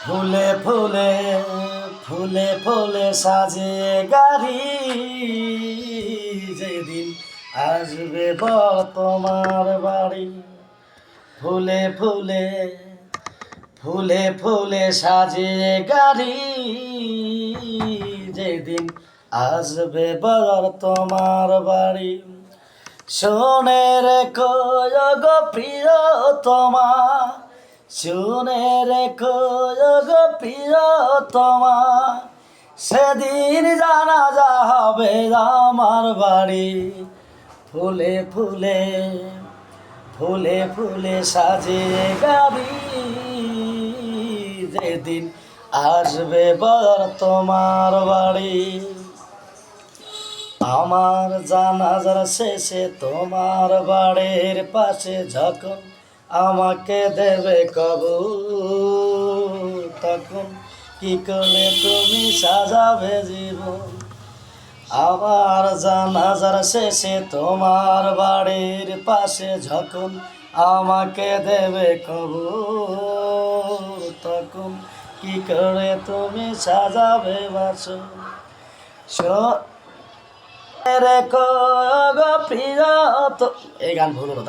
ফুলে ফুলে ফুলে ফুলে সাজিয়ে গাড়ি, যেদিন আসবে তোমার বাড়ি। ফুলে ফুলে ফুলে ফুলে সাজিয়ে গাড়ি, যেদিন আসবে তোমার বাড়ি। শোনে রেখো গো প্রিয় তোমা, শুনে রেখো গো প্রিয় তোমা, সেদিন জানাজা হবে আমার বাড়ি। ফুলে ফুলে ফুলে ফুলে সাজিয়ে গাড়ি, যেদিন আসবে তোমার বাড়ি। আমার জানাজার শেষে তোমার বাড়ির পাশে যখন আমাকে দেবে কবর, তখন কি করে তুমি সাজাবে জীবন। আমার জানাজার শেষে তোমার বাড়ির পাশে যখন আমাকে দেবে কবর, তখন কি করে তুমি সাজাবে বাসর। রেখো গো প্রিয় তো, এই গান ভুল হলো।